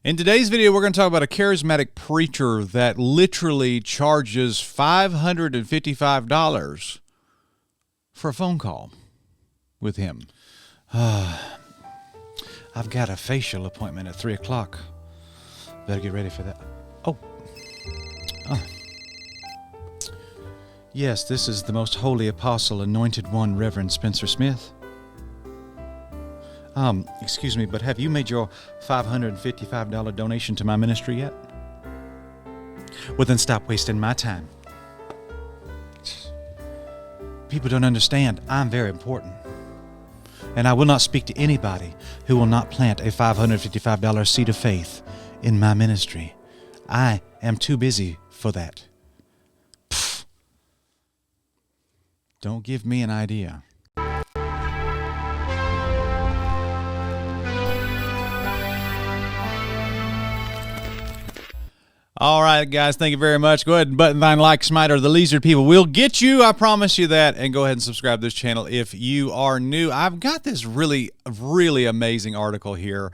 In today's video, we're going to talk about a charismatic preacher that literally charges $555 for a phone call with him. I've got a facial appointment at 3 o'clock. Better get ready for that. Oh. Yes, this is the most holy apostle, anointed one, Reverend Spencer Smith. Excuse me, but have you made your $555 donation to my ministry yet? Well, then stop wasting my time. People don't understand. I'm very important. And I will not speak to anybody who will not plant a $555 seed of faith in my ministry. I am too busy for that. Pfft. Don't give me an idea. All right, guys, thank you very much. Go ahead and button thine like, smite, or the lizard people will get you. I promise you that. And go ahead and subscribe to this channel if you are new. I've got this really amazing article here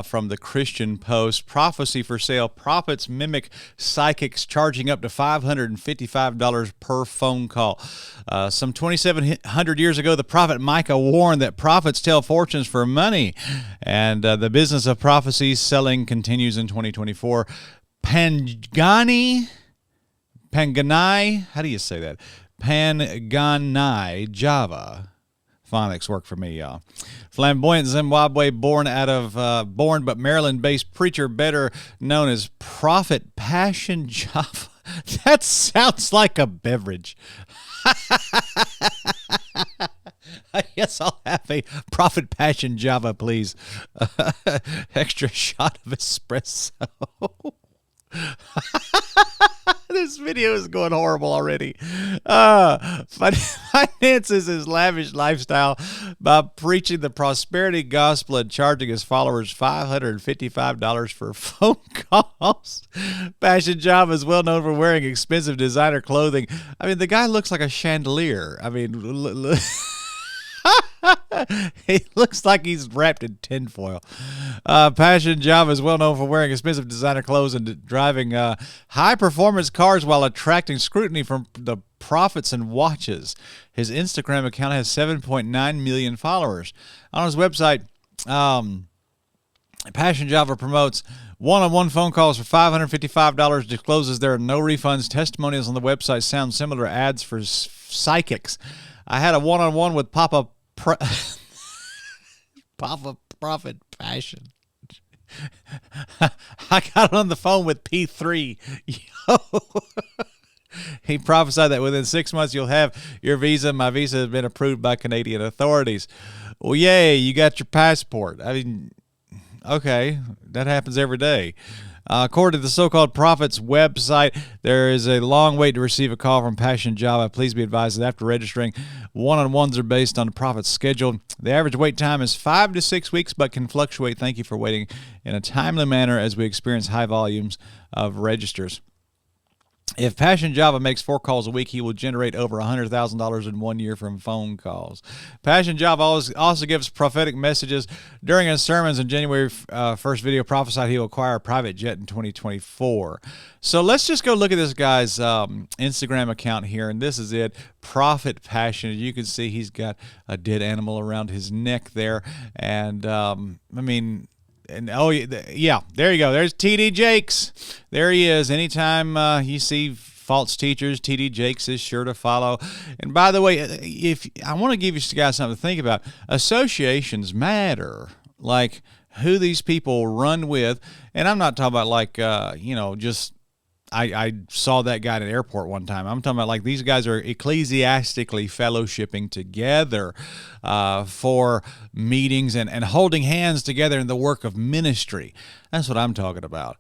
from the Christian Post. Prophecy for sale. Prophets mimic psychics, charging up to $555 per phone call. Some 2,700 years ago, the prophet Micah warned that prophets tell fortunes for money. And the business of prophecy selling continues in 2024. Panganai, how do you say that? Panganai Java. Phonics work for me, y'all. Flamboyant Zimbabwe born but Maryland-based preacher, better known as Prophet Passion Java. That sounds like a beverage. I guess I'll have a Prophet Passion Java, please. Extra shot of espresso. This video is going horrible already. Finances his lavish lifestyle by preaching the prosperity gospel and charging his followers $555 for phone calls. Passion Java is well known for wearing expensive designer clothing. I mean, the guy looks like a chandelier. I mean, he looks like he's wrapped in tinfoil. Passion Java is well known for wearing expensive designer clothes and driving high-performance cars while attracting scrutiny from the prophets and watches. His Instagram account has 7.9 million followers. On his website, Passion Java promotes one-on-one phone calls for $555, discloses there are no refunds. Testimonials on the website sound similar to ads for psychics. I had a one-on-one with Papa Prophet Passion. I got on the phone with P3. Yo. He prophesied that within 6 months you'll have your visa. My visa has been approved by Canadian authorities. Well, yay, you got your passport. I mean, okay, that happens every day. According to the so-called prophet's website, there is a long wait to receive a call from Passion Java. Please be advised that after registering, one-on-ones are based on the prophet's schedule. The average wait time is 5 to 6 weeks, but can fluctuate. Thank you for waiting in a timely manner as we experience high volumes of registers. If Passion Java makes 4 calls a week, he will generate over $100,000 in 1 year from phone calls. Passion Java also gives prophetic messages. During his sermons in January 1st video, prophesied he will acquire a private jet in 2024. So let's just go look at this guy's Instagram account here, and this is it. Prophet Passion. You can see he's got a dead animal around his neck there, and I mean... And oh yeah, there you go. There's TD Jakes. There he is. Anytime you see false teachers, TD Jakes is sure to follow. And by the way, if I want to give you guys something to think about, associations matter. Like who these people run with, and I'm not talking about like just. I saw that guy at an airport one time. I'm talking about like these guys are ecclesiastically fellowshipping together for meetings and holding hands together in the work of ministry. That's what I'm talking about.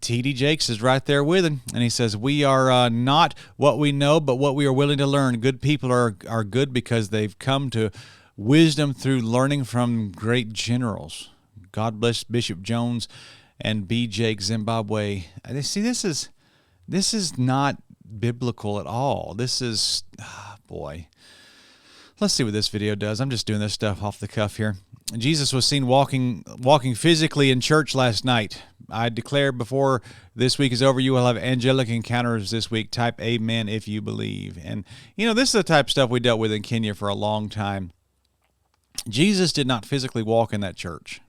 T.D. Jakes is right there with him, and he says, we are not what we know, but what we are willing to learn. Good people are good because they've come to wisdom through learning from great generals. God bless Bishop Jones and B. Jake Zimbabwe. See, this is not biblical at all. This is, boy. Let's see what this video does. I'm just doing this stuff off the cuff here. Jesus was seen walking physically in church last night. I declare before this week is over, you will have angelic encounters this week. Type amen if you believe. And, this is the type of stuff we dealt with in Kenya for a long time. Jesus did not physically walk in that church.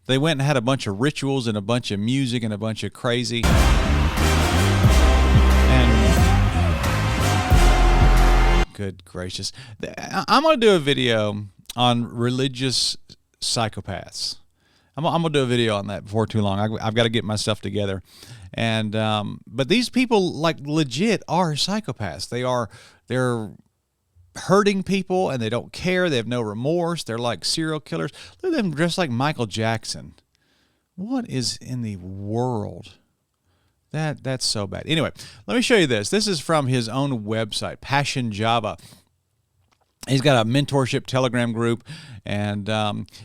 They went and had a bunch of rituals and a bunch of music and a bunch of crazy. And good gracious. I'm going to do a video on religious psychopaths. I'm going to do a video on that before too long. I've got to get my stuff together. And but these people legit are psychopaths. They're hurting people and they don't care. They have no remorse. They're like serial killers. Look at them dressed like Michael Jackson. What is in the world? That's so bad. Anyway, let me show you this. This is from his own website, Passion Java. He's got a mentorship Telegram group and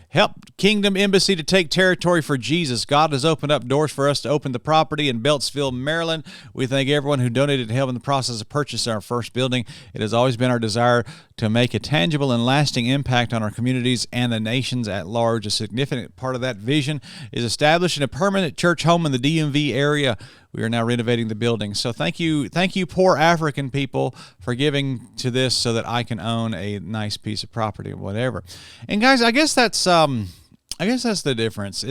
help Kingdom Embassy to take territory for Jesus. God has opened up doors for us to open the property in Beltsville, Maryland. We thank everyone who donated to help in the process of purchasing our first building. It has always been our desire to make a tangible and lasting impact on our communities and the nations at large. A significant part of that vision is establishing a permanent church home in the DMV area. We are now renovating the building. So thank you, poor African people, for giving to this so that I can own a nice piece of property or whatever. And guys, I guess that's the difference.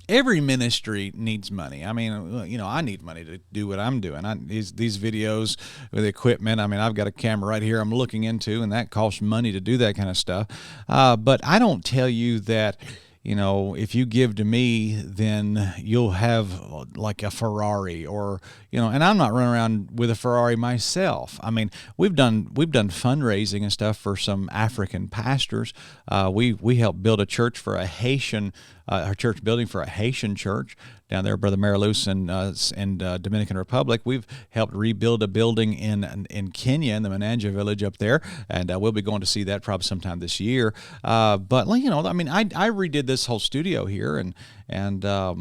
Every ministry needs money. I need money to do what I'm doing. These videos with equipment. I've got a camera right here I'm looking into, and that costs money to do that kind of stuff. But I don't tell you that, if you give to me, then you'll have like a Ferrari or, and I'm not running around with a Ferrari myself. We've done fundraising and stuff for some African pastors. We helped build a church for a Haitian, our church building for a Haitian church down there, Brother Mariluz in Dominican Republic. We've helped rebuild a building in Kenya, in the Mananja village up there, and we'll be going to see that probably sometime this year. But I redid this whole studio here, and I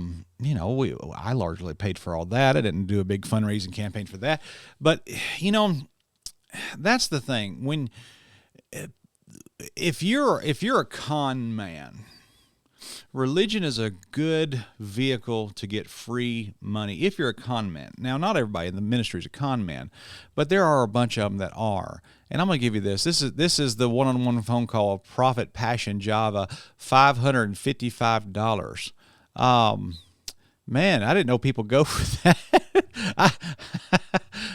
largely paid for all that. I didn't do a big fundraising campaign for that, but that's the thing. If you're a con man, religion is a good vehicle to get free money if you're a con man. Now, not everybody in the ministry is a con man, but there are a bunch of them that are. And I'm going to give you this. This is the one-on-one phone call of Prophet Passion Java, $555. Man, I didn't know people go for that.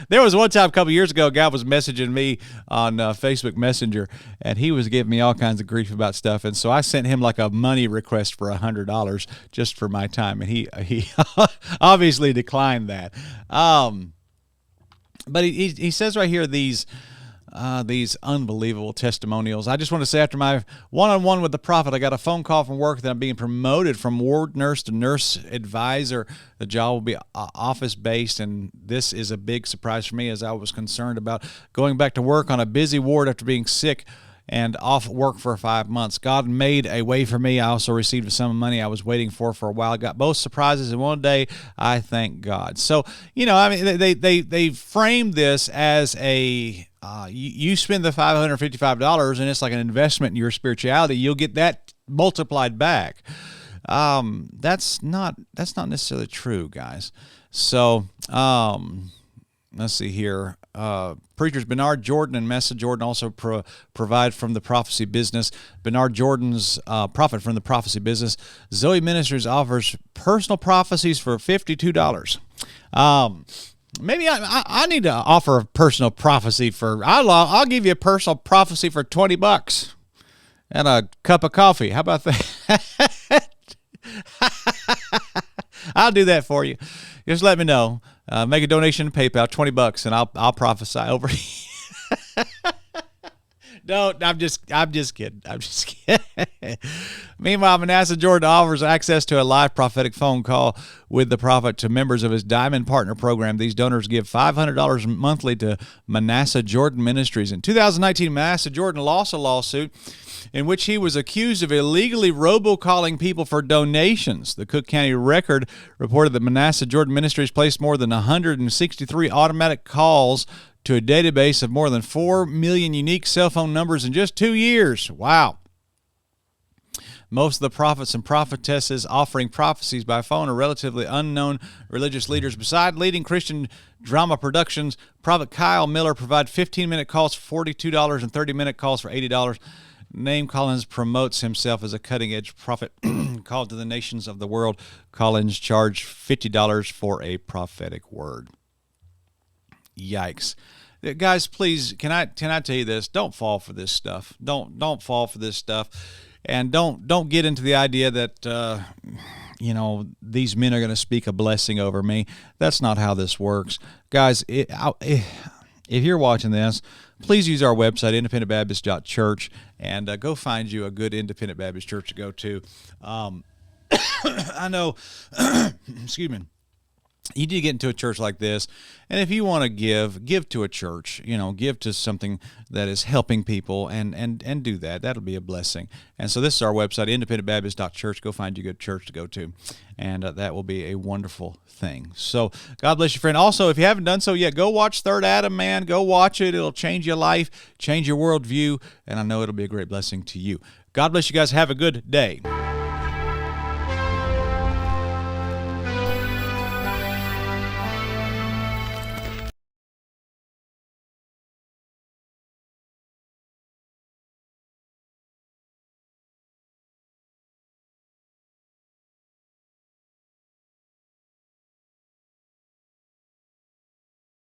There was one time a couple years ago, a guy was messaging me on Facebook Messenger, and he was giving me all kinds of grief about stuff. And so I sent him like a money request for $100 just for my time, and he obviously declined that. But he says right here these unbelievable testimonials. I just want to say, after my one-on-one with the prophet, I got a phone call from work that I'm being promoted from ward nurse to nurse advisor. The job will be office-based, and this is a big surprise for me, as I was concerned about going back to work on a busy ward after being sick and off work for 5 months. God made a way for me. I also received some money I was waiting for a while. I got both surprises in one day. I thank God. So, they framed this as a you spend the $555 and it's like an investment in your spirituality. You'll get that multiplied back. That's not necessarily true, guys. So let's see here. Preachers Bernard Jordan and Messa Jordan also provide from the prophecy business. Bernard Jordan's profit from the prophecy business. Zoe Ministries offers personal prophecies for $52. Maybe I need to offer a personal prophecy for. I'll give you a personal prophecy for $20 and a cup of coffee. How about that? I'll do that for you. Just let me know. Make a donation to PayPal, $20, and I'll prophesy over you. Don't. I'm just kidding. Meanwhile, Manasseh Jordan offers access to a live prophetic phone call with the prophet to members of his Diamond Partner program. These donors give $500 monthly to Manasseh Jordan Ministries. In 2019, Manasseh Jordan lost a lawsuit in which he was accused of illegally robocalling people for donations. The Cook County Record reported that Manasseh Jordan Ministries placed more than 163 automatic calls to a database of more than 4 million unique cell phone numbers in just 2 years. Wow. Most of the prophets and prophetesses offering prophecies by phone are relatively unknown religious leaders. Beside leading Christian drama productions, Prophet Kyle Miller provides 15-minute calls for $42 and 30-minute calls for $80. Name Collins promotes himself as a cutting-edge prophet called to the nations of the world. Collins charged $50 for a prophetic word. Yikes. Guys, please, can I tell you this? Don't fall for this stuff. Don't fall for this stuff. And don't get into the idea that these men are going to speak a blessing over me. That's not how this works, guys. If you're watching this, please use our website, independentbaptist.church, and go find you a good independent Baptist church to go to. I know, excuse me. You need to get into a church like this, and if you want to give to a church, give to something that is helping people, and do that. That'll be a blessing. And so this is our website, independentbaptist.church. Go find you a good church to go to, and that will be a wonderful thing. So God bless you, friend. Also, if you haven't done so yet, go watch Third Adam, man. Go watch it. It'll change your life, change your worldview, and I know it'll be a great blessing to you. God bless you guys. Have a good day.